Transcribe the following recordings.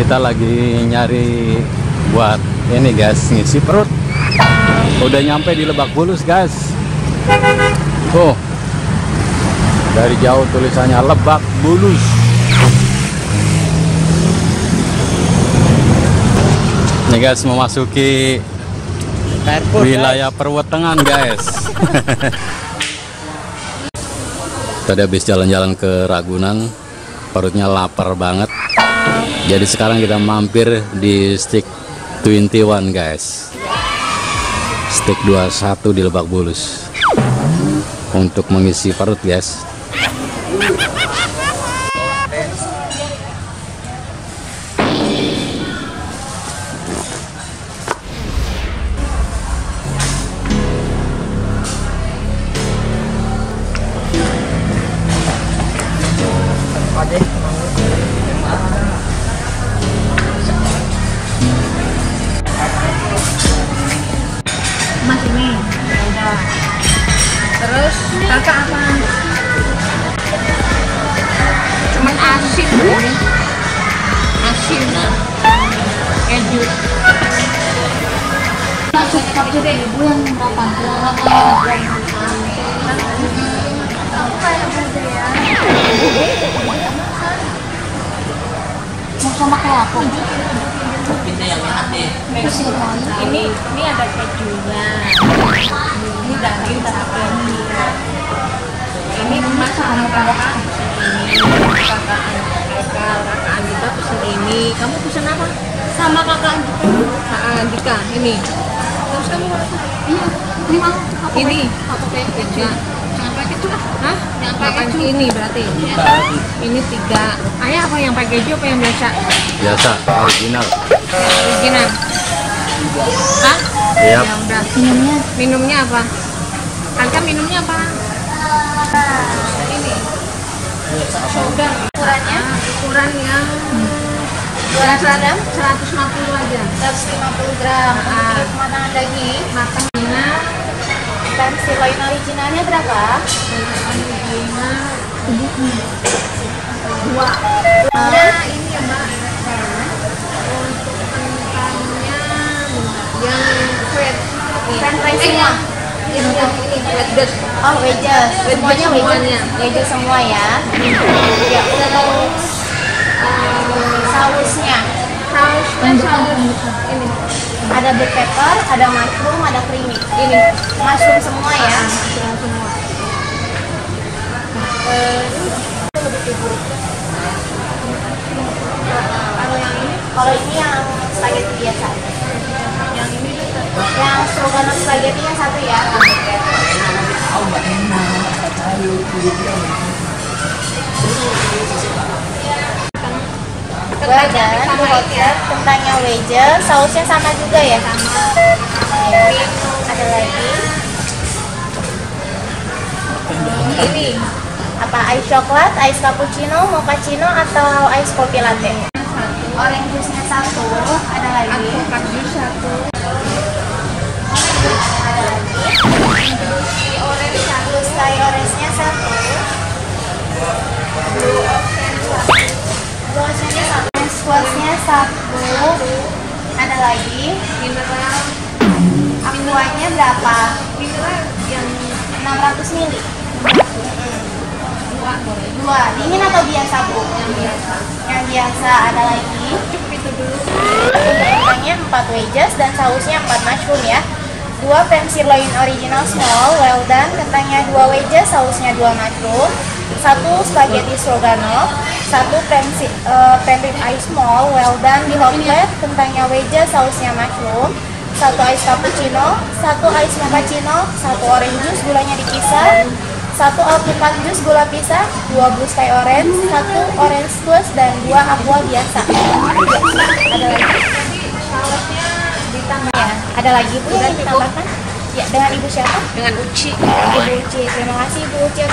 Kita lagi nyari buat ini guys, ngisi perut. Udah nyampe di Lebak Bulus guys. Tuh, dari jauh tulisannya Lebak Bulus. Nih guys, memasuki wilayah perwetengan guys. Tadi habis jalan-jalan ke Ragunan, perutnya lapar banget. Jadi sekarang kita mampir di Steak 21 guys. Steak 21 di Lebak Bulus untuk mengisi perut guys. Mas ini udah. Terus kakak apa? Cuman asin ini. Asin. Keju. Tapi juga ibu yang berapa? Mau sama kayak aku? Ini ada kejunya. Ini daging tapi ini masakan kakak. Kakak Andika pesen ini. Kamu pesen apa? Sama kakak Andika ini. Terus kamu iya. Ini mau apa? Ini apa kayak keju? Jangan pakai keju lah. Hah? Yang pakai keju ini berarti. Ini 3. Ayah apa yang pakai keju apa yang biasa? Biasa, original. Original. Hah? Iya. Ya udah. Minumnya apa? Alka minumnya apa? Ini. Udah. Ukuran yang 150 aja. 150 gram. Untuk kematangan daging, Matangnya dan sirloin originalnya berapa? original 2. Ini ya Mbak. Untuk kentangnya yang French fries semua. wedges. Oh, wedges. Semuanya wedges. Wedges semua ya. Ya, terus sausnya. Ini Ada black pepper, ada mushroom, ada creamy. Ini mushroom semua ya. semua. Kalau ini yang spaghetti biasa. Yang stroganoff spaghetti yang satu ya. Wedges, kentangnya wedges, sausnya sama juga ya. Ya. Ada lagi. Ini Apa ice coklat, ice cappuccino, mochaccino atau ice coffee latte? Orange juice-nya 1, ada lagi. alpukat jus 1. Blue sky orange-nya 1. Blue ocean-nya 1. Squash-nya 1. Ada lagi. Mineral Aquanya berapa? yang 600 ml. 2. Dingin atau biasa, Bu? yang biasa. Yang biasa. Ada lagi. Cukup itu dulu. Kentangnya 4 wedges dan sausnya 4 mushroom ya. 2 pan sirloin original small well done, kentangnya 2 wedges, sausnya 2 mushroom. 1 spaghetti stroganoff, 1 pan rib eye small well done di hot plate, kentangnya wedges, sausnya mushroom. 1 ice cappuccino, 1 ice mochaccino, 1 orange juice gulanya dipisah, 1 alpukat jus gula pisah, 2 blue sky orange, 1 orange squash dan 2 aqua biasa. Ada lagi? Sausnya ditambah Ya, ada lagi Bu yang ditambahkan? Ya, dengan Ibu siapa? dengan uci. Ibu Uci. Terima kasih Ibu Uci.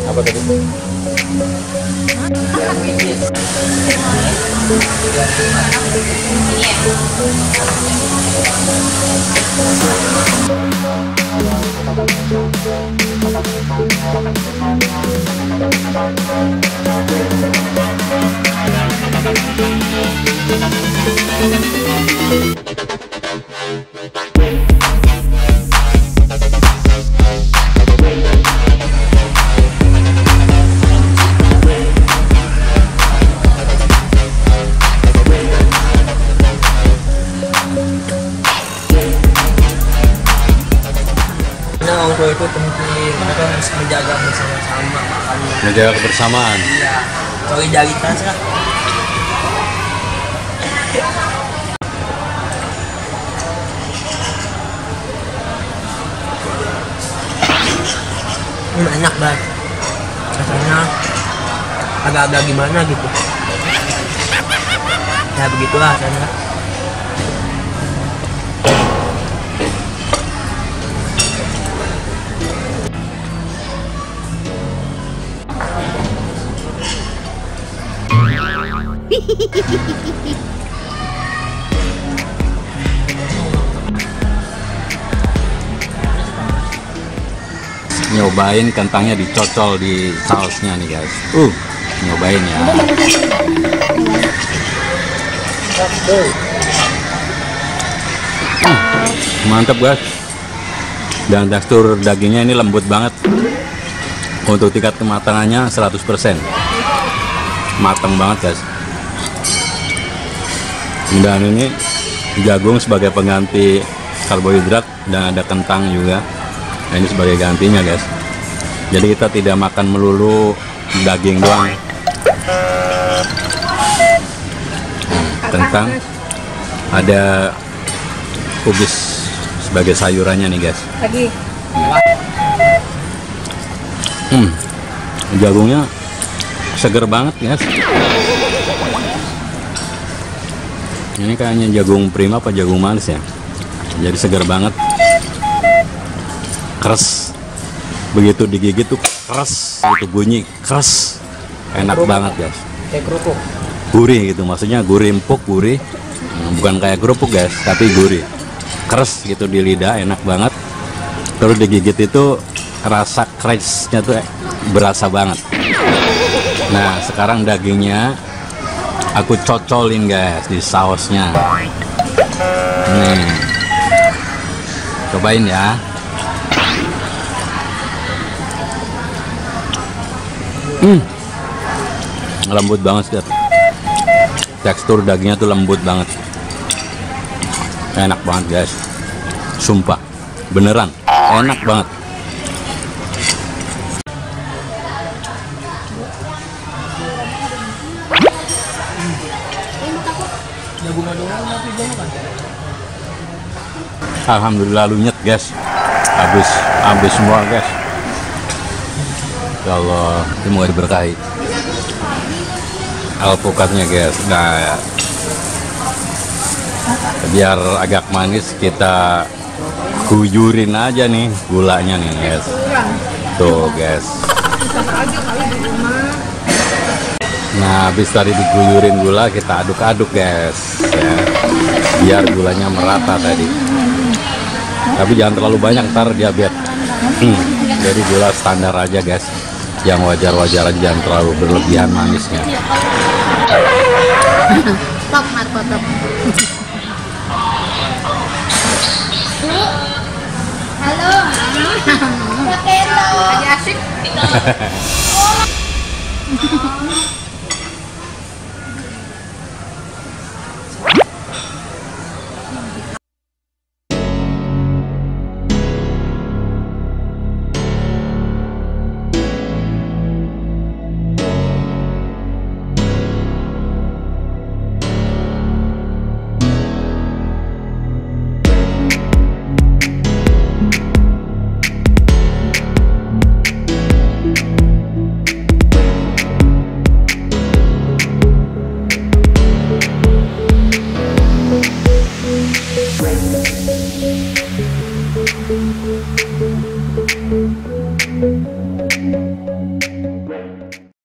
Apa tadi? Orang tua itu penting, mereka harus menjaga bersama-sama makannya. Menjaga kebersamaan. Iya, solidaritas lah. Enak banget, rasanya agak-agak gimana gitu. Ya begitulah rasanya. Nyobain kentangnya dicocol di sausnya nih guys. Nyobain ya. Mantap guys. Dan tekstur dagingnya ini lembut banget. Untuk tingkat kematangannya 100%. Matang banget guys. Dan ini jagung sebagai pengganti karbohidrat dan ada kentang juga. Nah, ini sebagai gantinya guys. Jadi kita tidak makan melulu daging doang. Kentang, ada kubis sebagai sayurannya nih guys. Lagi. Jagungnya seger banget guys. Ini kayaknya jagung prima apa jagung manis ya. Jadi seger banget. Keras, begitu digigit tuh keras, itu bunyi keras, enak banget guys. Kayak kerupuk. Gurih gitu, maksudnya gurih empuk, gurih, bukan kayak kerupuk guys, tapi gurih, keras gitu di lidah, enak banget. Terus digigit itu rasa crunchnya tuh berasa banget. Nah sekarang dagingnya aku cocolin guys di sausnya. Nih, cobain ya. Lembut banget guys. Tekstur dagingnya tuh lembut banget. Enak banget guys. Sumpah, beneran enak banget. Alhamdulillah lunyet guys. Habis semua guys. Ya Allah, semoga diberkahi alpukatnya guys. Nah, biar agak manis kita guyurin aja nih gulanya nih guys. Tuh guys. Nah, habis tadi diguyurin gula, kita aduk-aduk guys ya, biar gulanya merata tadi. Tapi jangan terlalu banyak, ntar diabetes. Jadi gula standar aja guys, yang wajar-wajar aja, jangan terlalu berlebihan manisnya. Top, Marco, top. Halo. Pakai Lagi asik.